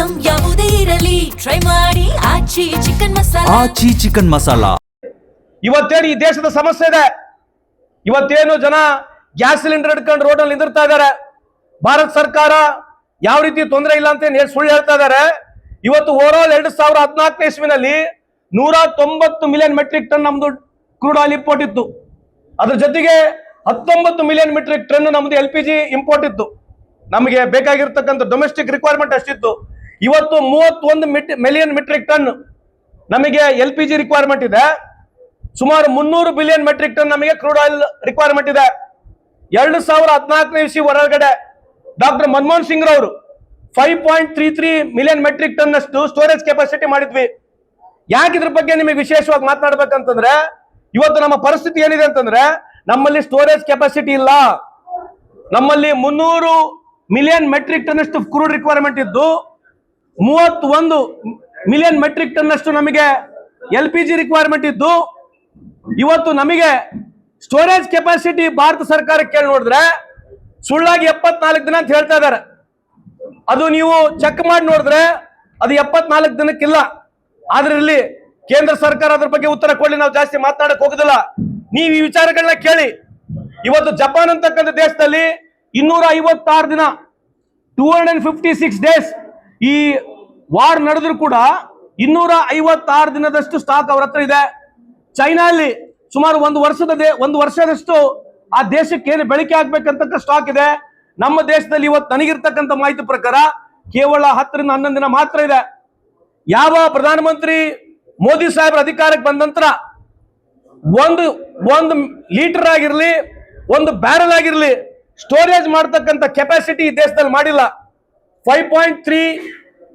Item ಯಾವುದೇ ಇರಲಿ try ಮಾಡಿ ಆಚಿ ಚಿಕನ್ ಮಸಾಲಾ. ಆಚಿ ಚಿಕನ್ ಮಸಾಲಾ. ಇವತ್ತೇನು ಈ ದೇಶದ ಸಮಸ್ಯೆ ಇದೆ, ಇವತ್ತೇನು ಜನ ಗ್ಯಾಸ್ ಸಿಲಿಂಡರ್ ಹಿಡ್ಕೊಂಡು ರೋಡ್ ಅಲ್ಲಿ ನಿಂದಿರ್ತಾ ಇದ್ದಾರೆ. ಭಾರತ ಸರ್ಕಾರ ಯಾವ ರೀತಿ ತೊಂದರೆ ಇಲ್ಲ ಅಂತ ಸುಳ್ಳು ಹೇಳ್ತಾ ಇದ್ದಾರೆ. ಇವತ್ತು over all 2014 ಇಸ್ವಿನಲ್ಲಿ 190 million metric ton ನಮ್ದು ಕ್ರೂಡ್ ಆಯಿಲ್ ಇಂಪೋರ್ಟ್ ಇತ್ತು. ಅದ್ರ ಜೊತೆಗೆ 19 ಮಿಲಿಯನ್ ಮೆಟ್ರಿಕ್ ಟನ್ ನಮ್ದು LPG ಇಂಪೋರ್ಟ್ ಇತ್ತು. ನಮಗೆ ಬೇಕಾಗಿರ್ತಕ್ಕಂಥ ಡೊಮೆಸ್ಟಿಕ್ ರಿಕ್ವೈರ್ಮೆಂಟ್ ಅಷ್ಟಿತ್ತು. ಇವತ್ತು 31 ಮಿಲಿಯನ್ ಮೆಟ್ರಿಕ್ ಟನ್ ನಮಗೆ LPG ರಿಕ್ವೈರ್ಮೆಂಟ್ ಇದೆ. ಸುಮಾರು 300 ಬಿಲಿಯನ್ ಮೆಟ್ರಿಕ್ ಟನ್ ನಮಗೆ ಕ್ರೂಡ್ ಆಯಿಲ್ ರಿಕ್ವೈರ್ಮೆಂಟ್ ಇದೆ. 2014 ಇಸ್ವಿ ಹೊರಗಡೆ ಡಾಕ್ಟರ್ ಮನಮೋಹನ್ ಸಿಂಗ್ ರವರು 5.33 ಮಿಲಿಯನ್ ಮೆಟ್ರಿಕ್ ಟನ್ ಅಷ್ಟು ಸ್ಟೋರೇಜ್ ಕೆಪಾಸಿಟಿ ಮಾಡಿದ್ವಿ. ಯಾಕೆ ಇದ್ರ ಬಗ್ಗೆ ನಿಮಗೆ ವಿಶೇಷವಾಗಿ ಮಾತನಾಡ್ಬೇಕಂತಂದ್ರೆ, ಇವತ್ತು ನಮ್ಮ ಪರಿಸ್ಥಿತಿ ಏನಿದೆ ಅಂತಂದ್ರೆ, ನಮ್ಮಲ್ಲಿ ಸ್ಟೋರೇಜ್ ಕೆಪಾಸಿಟಿ ಇಲ್ಲ. ನಮ್ಮಲ್ಲಿ 300 ಮಿಲಿಯನ್ ಮೆಟ್ರಿಕ್ ಟನ್ ಅಷ್ಟು ಕ್ರೂಡ್ ರಿಕ್ವೈರ್ಮೆಂಟ್ ಇದ್ದು 31 ಮಿಲಿಯನ್ ಮೆಟ್ರಿಕ್ ಟನ್ ಅಷ್ಟು ನಮಗೆ LPG ರಿಕ್ವೈರ್ಮೆಂಟ್ ಇದ್ದು, ಇವತ್ತು ನಮಗೆ ಸ್ಟೋರೇಜ್ ಕೆಪಾಸಿಟಿ ಭಾರತ ಸರ್ಕಾರ ಕೇಳಿ ನೋಡಿದ್ರೆ ಸುಳ್ಳಾಗಿ 74 ದಿನ ಅಂತ ಹೇಳ್ತಾ ಇದ್ದಾರೆ. ಅದು ನೀವು ಚೆಕ್ ಮಾಡಿ ನೋಡಿದ್ರೆ ಅದು 74 ದಿನಕ್ಕಿಲ್ಲ. ಆದ್ರೆ ಇಲ್ಲಿ ಕೇಂದ್ರ ಸರ್ಕಾರ ಅದ್ರ ಬಗ್ಗೆ ಉತ್ತರ ಕೊಡ್ಲಿ, ನಾವು ಜಾಸ್ತಿ ಮಾತನಾಡಕ್ ಹೋಗುದಿಲ್ಲ. ನೀವು ಈ ವಿಚಾರಗಳನ್ನ ಕೇಳಿ. ಇವತ್ತು ಜಪಾನ್ ಅಂತಕ್ಕಂಥ ದೇಶದಲ್ಲಿ 256 ದಿನ 256 ಡೇಸ್ ಈ ವಾರ್ ನಡೆದ್ರು ಕೂಡ 256 ದಿನದಷ್ಟು ಸ್ಟಾಕ್ ಅವ್ರ ಹತ್ರ ಇದೆ. ಚೈನಾ ಅಲ್ಲಿ ಸುಮಾರು ಒಂದು ವರ್ಷದಷ್ಟು ಆ ದೇಶಕ್ಕೆ ಏನು ಬೆಳಕೆ ಆಗ್ಬೇಕಂತ ಸ್ಟಾಕ್ ಇದೆ. ನಮ್ಮ ದೇಶದಲ್ಲಿ ಇವತ್ತು ನನಗಿರ್ತಕ್ಕಂಥ ಮಾಹಿತಿ ಪ್ರಕಾರ ಕೇವಲ 10 ರಿಂದ 11 ದಿನ ಮಾತ್ರ ಇದೆ. ಯಾವ ಪ್ರಧಾನಮಂತ್ರಿ ಮೋದಿ ಸಾಹೇಬ್ರ ಅಧಿಕಾರಕ್ಕೆ ಬಂದ ನಂತರ ಒಂದು ಲೀಟರ್ ಆಗಿರ್ಲಿ, ಒಂದು ಬ್ಯಾರಲ್ ಆಗಿರ್ಲಿ ಸ್ಟೋರೇಜ್ ಮಾಡತಕ್ಕಂಥ ಕೆಪಾಸಿಟಿ ಈ ದೇಶದಲ್ಲಿ ಮಾಡಿಲ್ಲ. 5.3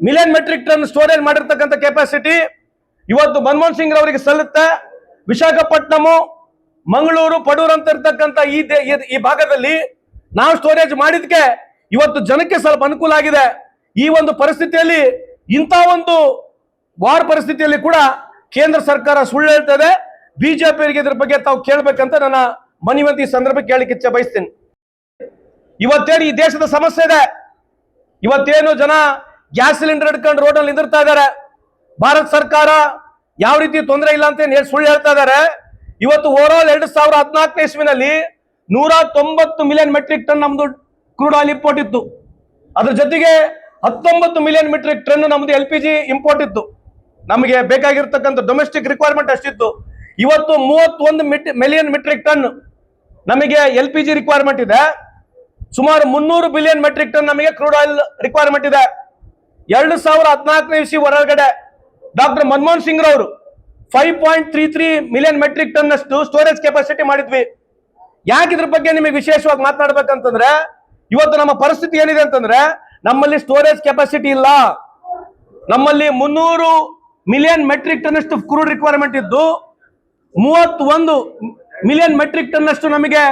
ಮಿಲಿಯನ್ ಮೆಟ್ರಿಕ್ ಟನ್ ಸ್ಟೋರೇಜ್ ಮಾಡಿರ್ತಕ್ಕಂಥ ಕೆಪಾಸಿಟಿ ಇವತ್ತು ಮನಮೋಹನ್ ಸಿಂಗ್ ಅವರಿಗೆ ಸಲ್ಲುತ್ತೆ. ವಿಶಾಖಪಟ್ಟಣಂ, ಮಂಗಳೂರು, ಪಡೂರು ಅಂತ ಇರ್ತಕ್ಕಂಥ ಈ ಭಾಗದಲ್ಲಿ ನಾವು ಸ್ಟೋರೇಜ್ ಮಾಡಿದ್ಕೆ ಇವತ್ತು ಜನಕ್ಕೆ ಸ್ವಲ್ಪ ಅನುಕೂಲ ಆಗಿದೆ. ಈ ಒಂದು ಪರಿಸ್ಥಿತಿಯಲ್ಲಿ, ಇಂಥ ಒಂದು ವಾರ್ ಪರಿಸ್ಥಿತಿಯಲ್ಲಿ ಕೂಡ ಕೇಂದ್ರ ಸರ್ಕಾರ ಸುಳ್ಳು ಹೇಳ್ತದೆ. ಬಿಜೆಪಿಯವರಿಗೆ ಇದ್ರ ಬಗ್ಗೆ ತಾವು ಕೇಳಬೇಕಂತ ನನ್ನ ಮನವಿ ಸಂದರ್ಭಕ್ಕೆ ಕೇಳಲಿಕ್ಕೆ ಇಚ್ಛೆ ಬಯಸ್ತೀನಿ. ಇವತ್ತೇನು ಈ ದೇಶದ ಸಮಸ್ಯೆ ಇದೆ, ಇವತ್ತೇನು ಜನ ಗ್ಯಾಸ್ ಸಿಲಿಂಡರ್ ಹಿಡ್ಕೊಂಡು ರೋಡ್ ಅಲ್ಲಿ ನಿಂದಿರ್ತಾ ಇದ್ದಾರೆ. ಭಾರತ ಸರ್ಕಾರ ಯಾವ ರೀತಿ ತೊಂದರೆ ಇಲ್ಲ ಅಂತ ಸುಳ್ಳು ಹೇಳ್ತಾ ಇದ್ದಾರೆ. ಇವತ್ತು over all 2014 ಇಸ್ವಿನಲ್ಲಿ 190 million metric ton ನಮ್ದು ಕ್ರೂಡ್ ಆಯಿಲ್ ಇಂಪೋರ್ಟ್ ಇತ್ತು. ಅದ್ರ ಜೊತೆಗೆ 19 ಮಿಲಿಯನ್ ಮೆಟ್ರಿಕ್ ಟನ್ ನಮ್ದು LPG ಇಂಪೋರ್ಟ್ ಇತ್ತು. ನಮಗೆ ಬೇಕಾಗಿರ್ತಕ್ಕಂಥ ಡೊಮೆಸ್ಟಿಕ್ ರಿಕ್ವೈರ್ಮೆಂಟ್ ಅಷ್ಟಿತ್ತು. ಇವತ್ತು 31 ಮಿಲಿಯನ್ ಮೆಟ್ರಿಕ್ ಟನ್ ನಮಗೆ LPG ರಿಕ್ವೈರ್ಮೆಂಟ್ ಇದೆ. ಸುಮಾರು 300 ಬಿಲಿಯನ್ ಮೆಟ್ರಿಕ್ ಟನ್ ನಮಗೆ ಕ್ರೂಡ್ ಆಯಿಲ್ ರಿಕ್ವೈರ್ಮೆಂಟ್ ಇದೆ. 2014 ಇಸ್ವಿ ಹೊರಗಡೆ ಡಾಕ್ಟರ್ ಮನಮೋಹನ್ ಸಿಂಗ್ ರವರು 5.33 ಮಿಲಿಯನ್ ಮೆಟ್ರಿಕ್ ಟನ್ ಅಷ್ಟು ಸ್ಟೋರೇಜ್ ಕೆಪಾಸಿಟಿ ಮಾಡಿದ್ವಿ. ಯಾಕೆ ಇದ್ರ ಬಗ್ಗೆ ನಿಮಗೆ ವಿಶೇಷವಾಗಿ ಮಾತನಾಡ್ಬೇಕಂತಂದ್ರೆ, ಇವತ್ತು ನಮ್ಮ ಪರಿಸ್ಥಿತಿ ಏನಿದೆ ಅಂತಂದ್ರೆ, ನಮ್ಮಲ್ಲಿ ಸ್ಟೋರೇಜ್ ಕೆಪಾಸಿಟಿ ಇಲ್ಲ. ನಮ್ಮಲ್ಲಿ 300 ಮಿಲಿಯನ್ ಮೆಟ್ರಿಕ್ ಟನ್ ಅಷ್ಟು ಕ್ರೂಡ್ ರಿಕ್ವೈರ್ಮೆಂಟ್ ಇದ್ದು 31 ಮಿಲಿಯನ್ ಮೆಟ್ರಿಕ್ ಟನ್ ಅಷ್ಟು ನಮಗೆ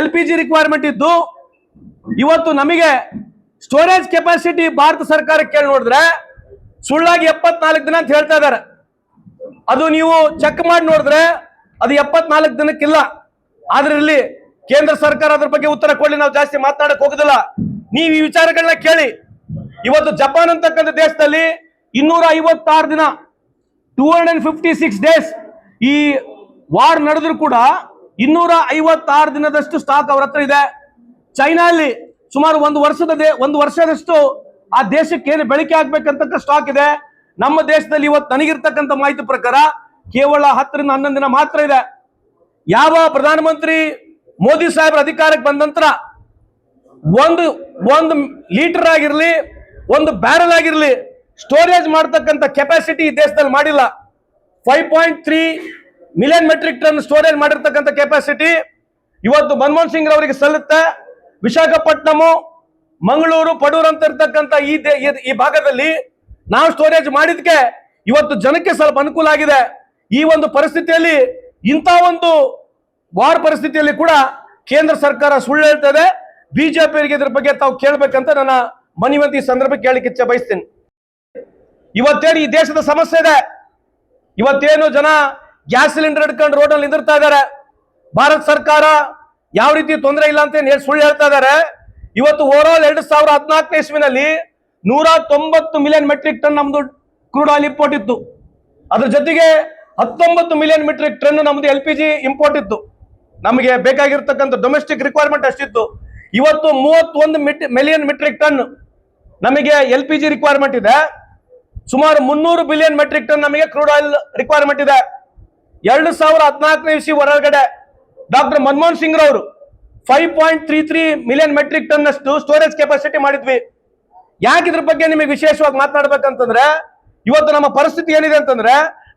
LPG ರಿಕ್ವೈರ್ಮೆಂಟ್ ಇದ್ದು, ಇವತ್ತು ನಮಗೆ ಸ್ಟೋರೇಜ್ ಕೆಪಾಸಿಟಿ ಭಾರತ ಸರ್ಕಾರ ಕೇಳಿ ನೋಡಿದ್ರೆ ಸುಳ್ಳಾಗಿ 74 ದಿನ ಅಂತ ಹೇಳ್ತಾ ಇದ್ದಾರೆ. ಅದು ನೀವು ಚೆಕ್ ಮಾಡಿ ನೋಡಿದ್ರೆ ಅದು 74 ದಿನಕ್ಕಿಲ್ಲ. ಆದ್ರೆ ಇಲ್ಲಿ ಕೇಂದ್ರ ಸರ್ಕಾರ ಅದ್ರ ಬಗ್ಗೆ ಉತ್ತರ ಕೊಡ್ಲಿ, ನಾವು ಜಾಸ್ತಿ ಮಾತನಾಡಕ್ ಹೋಗುದಿಲ್ಲ. ನೀವು ಈ ವಿಚಾರಗಳನ್ನ ಕೇಳಿ. ಇವತ್ತು ಜಪಾನ್ ಅಂತಕ್ಕಂಥ ದೇಶದಲ್ಲಿ 256 ದಿನ 256 ಡೇಸ್ ಈ ವಾರ್ ನಡೆದ್ರು ಕೂಡ 256 ದಿನದಷ್ಟು ಸ್ಟಾಕ್ ಅವ್ರ ಹತ್ರ ಇದೆ. ಚೈನಾ ಅಲ್ಲಿ ಸುಮಾರು ಒಂದು ವರ್ಷದಷ್ಟು ಆ ದೇಶಕ್ಕೆ ಏನು ಬೆಳಕೆ ಆಗ್ಬೇಕಂತ ಸ್ಟಾಕ್ ಇದೆ. ನಮ್ಮ ದೇಶದಲ್ಲಿ ಇವತ್ತು ನನಗಿರ್ತಕ್ಕಂಥ ಮಾಹಿತಿ ಪ್ರಕಾರ ಕೇವಲ 10 ರಿಂದ 11 ದಿನ ಮಾತ್ರ ಇದೆ. ಯಾವ ಪ್ರಧಾನಮಂತ್ರಿ ಮೋದಿ ಸಾಹೇಬ್ರ ಅಧಿಕಾರಕ್ಕೆ ಬಂದ ನಂತರ ಒಂದು ಲೀಟರ್ ಆಗಿರ್ಲಿ, ಒಂದು ಬ್ಯಾರಲ್ ಆಗಿರ್ಲಿ ಸ್ಟೋರೇಜ್ ಮಾಡತಕ್ಕಂಥ ಕೆಪಾಸಿಟಿ ಈ ದೇಶದಲ್ಲಿ ಮಾಡಿಲ್ಲ. 5.3 ಮಿಲಿಯನ್ ಮೆಟ್ರಿಕ್ ಟನ್ ಸ್ಟೋರೇಜ್ ಮಾಡಿರ್ತಕ್ಕಂಥ ಕೆಪಾಸಿಟಿ ಇವತ್ತು ಮನಮೋಹನ್ ಸಿಂಗ್ ಅವರಿಗೆ ಸಲ್ಲುತ್ತೆ. ವಿಶಾಖಪಟ್ಟಣಂ, ಮಂಗಳೂರು, ಪಡೂರು ಅಂತ ಇರ್ತಕ್ಕಂಥ ಈ ಭಾಗದಲ್ಲಿ ನಾವು ಸ್ಟೋರೇಜ್ ಮಾಡಿದ್ಕೆ ಇವತ್ತು ಜನಕ್ಕೆ ಸ್ವಲ್ಪ ಅನುಕೂಲ ಆಗಿದೆ. ಈ ಒಂದು ಪರಿಸ್ಥಿತಿಯಲ್ಲಿ, ಇಂಥ ಒಂದು ವಾರ್ ಪರಿಸ್ಥಿತಿಯಲ್ಲಿ ಕೂಡ ಕೇಂದ್ರ ಸರ್ಕಾರ ಸುಳ್ಳು ಹೇಳ್ತದೆ. ಬಿಜೆಪಿಯವರಿಗೆ ಇದ್ರ ಬಗ್ಗೆ ತಾವು ಕೇಳಬೇಕಂತ ನನ್ನ ಮನವಿ ಸಂದರ್ಭಕ್ಕೆ ಕೇಳಲಿಕ್ಕೆ ಇಚ್ಛೆ ಬಯಸ್ತೀನಿ. ಇವತ್ತೇನು ಈ ದೇಶದ ಸಮಸ್ಯೆ ಇದೆ, ಇವತ್ತೇನು ಜನ ಗ್ಯಾಸ್ ಸಿಲಿಂಡರ್ ಹಿಡ್ಕೊಂಡು ರೋಡ್ ಅಲ್ಲಿ ನಿಂದಿರ್ತಾ ಇದ್ದಾರೆ. ಭಾರತ ಸರ್ಕಾರ ಯಾವ ರೀತಿ ತೊಂದರೆ ಇಲ್ಲ ಅಂತ ಸುಳ್ಳು ಹೇಳ್ತಾ ಇದ್ದಾರೆ. ಇವತ್ತು over all 2014 ಇಸ್ವಿನಲ್ಲಿ 190 million metric ton ನಮ್ದು ಕ್ರೂಡ್ ಆಯಿಲ್ ಇಂಪೋರ್ಟ್ ಇತ್ತು. ಅದ್ರ ಜೊತೆಗೆ 19 ಮಿಲಿಯನ್ ಮೆಟ್ರಿಕ್ ಟನ್ ನಮ್ದು LPG ಇಂಪೋರ್ಟ್ ಇತ್ತು. ನಮಗೆ ಬೇಕಾಗಿರ್ತಕ್ಕಂಥ ಡೊಮೆಸ್ಟಿಕ್ ರಿಕ್ವೈರ್ಮೆಂಟ್ ಅಷ್ಟಿತ್ತು. ಇವತ್ತು 31 ಮಿಲಿಯನ್ ಮೆಟ್ರಿಕ್ ಟನ್ ನಮಗೆ LPG ರಿಕ್ವೈರ್ಮೆಂಟ್ ಇದೆ. ಸುಮಾರು 300 ಬಿಲಿಯನ್ ಮೆಟ್ರಿಕ್ ಟನ್ ನಮಗೆ ಕ್ರೂಡ್ ಆಯಿಲ್ ರಿಕ್ವೈರ್ಮೆಂಟ್ ಇದೆ. 2014ನೇ ಇಸ್ವಿ ಹೊರಗಡೆ ಡಾಕ್ಟರ್ ಮನಮೋಹನ್ ಸಿಂಗ್ ರವರು 5.33 ಮಿಲಿಯನ್ ಮೆಟ್ರಿಕ್ ಟನ್ ಅಷ್ಟು ಸ್ಟೋರೇಜ್ ಕೆಪಾಸಿಟಿ ಮಾಡಿದ್ವಿ. ಯಾಕೆ ಇದ್ರ ಬಗ್ಗೆ ನಿಮಗೆ ವಿಶೇಷವಾಗಿ ಮಾತನಾಡ್ಬೇಕಂತಂದ್ರೆ, ಇವತ್ತು ನಮ್ಮ ಪರಿಸ್ಥಿತಿ ಏನಿದೆ ಅಂತಂದ್ರೆ,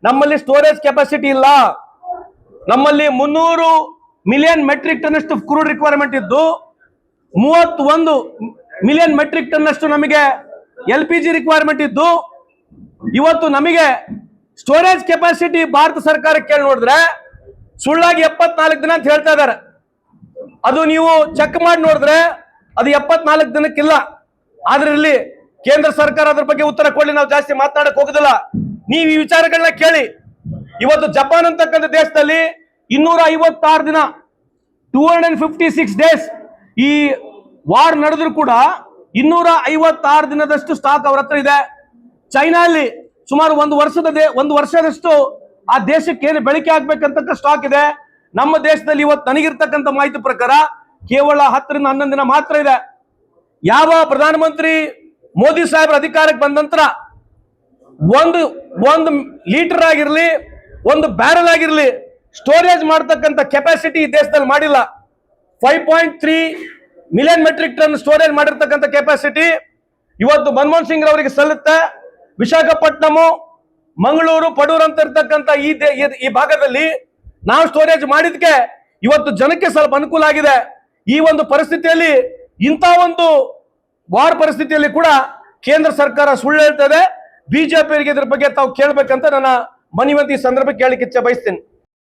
ನಮ್ಮಲ್ಲಿ ಸ್ಟೋರೇಜ್ ಕೆಪಾಸಿಟಿ ಇಲ್ಲ. ನಮ್ಮಲ್ಲಿ 300 ಮಿಲಿಯನ್ ಮೆಟ್ರಿಕ್ ಟನ್ ಅಷ್ಟು ಕ್ರೂಡ್ ರಿಕ್ವೈರ್ಮೆಂಟ್ ಇದ್ದು 31 ಮಿಲಿಯನ್ ಮೆಟ್ರಿಕ್ ಟನ್ ಅಷ್ಟು ನಮಗೆ LPG ರಿಕ್ವೈರ್ಮೆಂಟ್ ಇದ್ದು, ಇವತ್ತು ನಮಗೆ ಸ್ಟೋರೇಜ್ ಕೆಪಾಸಿಟಿ ಭಾರತ ಸರ್ಕಾರಕ್ಕೆ ಕೇಳಿ ನೋಡಿದ್ರೆ ಸುಳ್ಳಾಗಿ 74 ದಿನ ಅಂತ ಹೇಳ್ತಾ ಇದ್ದಾರೆ. ಅದು ನೀವು ಚೆಕ್ ಮಾಡಿ ನೋಡಿದ್ರೆ ಅದು 74 ದಿನಕ್ಕಿಲ್ಲ. ಆದ್ರೆ ಇಲ್ಲಿ ಕೇಂದ್ರ ಸರ್ಕಾರ ಅದ್ರ ಬಗ್ಗೆ ಉತ್ತರ ಕೊಡ್ಲಿ, ನಾವು ಜಾಸ್ತಿ ಮಾತನಾಡಕ್ ಹೋಗುದಿಲ್ಲ. ನೀವು ಈ ವಿಚಾರಗಳನ್ನ ಕೇಳಿ. ಇವತ್ತು ಜಪಾನ್ ಅಂತಕ್ಕಂಥ ದೇಶದಲ್ಲಿ 256 ದಿನ 256 ಡೇಸ್ ಈ ವಾರ್ ನಡೆದ್ರು ಕೂಡ 256 ದಿನದಷ್ಟು ಸ್ಟಾಕ್ ಅವ್ರ ಹತ್ರ ಇದೆ. ಚೈನಾ ಅಲ್ಲಿ ಸುಮಾರು ಒಂದು ವರ್ಷದಷ್ಟು ಆ ದೇಶಕ್ಕೆ ಏನು ಬೆಳಕೆ ಆಗ್ಬೇಕಂತ ಸ್ಟಾಕ್ ಇದೆ. ನಮ್ಮ ದೇಶದಲ್ಲಿ ಇವತ್ತು ನನಗಿರ್ತಕ್ಕಂಥ ಮಾಹಿತಿ ಪ್ರಕಾರ ಕೇವಲ 10 ರಿಂದ 11 ದಿನ ಮಾತ್ರ ಇದೆ. ಯಾವ ಪ್ರಧಾನಮಂತ್ರಿ ಮೋದಿ ಸಾಹೇಬ್ರ ಅಧಿಕಾರಕ್ಕೆ ಬಂದ ನಂತರ ಒಂದು ಲೀಟರ್ ಆಗಿರ್ಲಿ, ಒಂದು ಬ್ಯಾರಲ್ ಆಗಿರ್ಲಿ ಸ್ಟೋರೇಜ್ ಮಾಡತಕ್ಕಂಥ ಕೆಪಾಸಿಟಿ ಈ ದೇಶದಲ್ಲಿ ಮಾಡಿಲ್ಲ. 5.3 ಮಿಲಿಯನ್ ಮೆಟ್ರಿಕ್ ಟನ್ ಸ್ಟೋರೇಜ್ ಮಾಡಿರ್ತಕ್ಕಂಥ ಕೆಪಾಸಿಟಿ ಇವತ್ತು ಮನಮೋಹನ್ ಸಿಂಗ್ ಅವರಿಗೆ ಸಲ್ಲುತ್ತೆ. ವಿಶಾಖಪಟ್ಟಣಂ, ಮಂಗಳೂರು, ಪಡೂರು ಅಂತ ಇರ್ತಕ್ಕಂಥ ಈ ಭಾಗದಲ್ಲಿ ನಾವು ಸ್ಟೋರೇಜ್ ಮಾಡಿದ್ಕೆ ಇವತ್ತು ಜನಕ್ಕೆ ಸ್ವಲ್ಪ ಅನುಕೂಲ ಆಗಿದೆ. ಈ ಒಂದು ಪರಿಸ್ಥಿತಿಯಲ್ಲಿ, ಇಂಥ ಒಂದು ವಾರ್ ಪರಿಸ್ಥಿತಿಯಲ್ಲಿ ಕೂಡ ಕೇಂದ್ರ ಸರ್ಕಾರ ಸುಳ್ಳು ಹೇಳ್ತದೆ. ಬಿಜೆಪಿಯವರಿಗೆ ಇದ್ರ ಬಗ್ಗೆ ತಾವು ಕೇಳಬೇಕಂತ ನನ್ನ ಮನವಿಯಂತ ಈ ಸಂದರ್ಭಕ್ಕೆ ಕೇಳಲಿಕ್ಕೆ ಇಚ್ಛೆ ಬಯಸ್ತೇನೆ.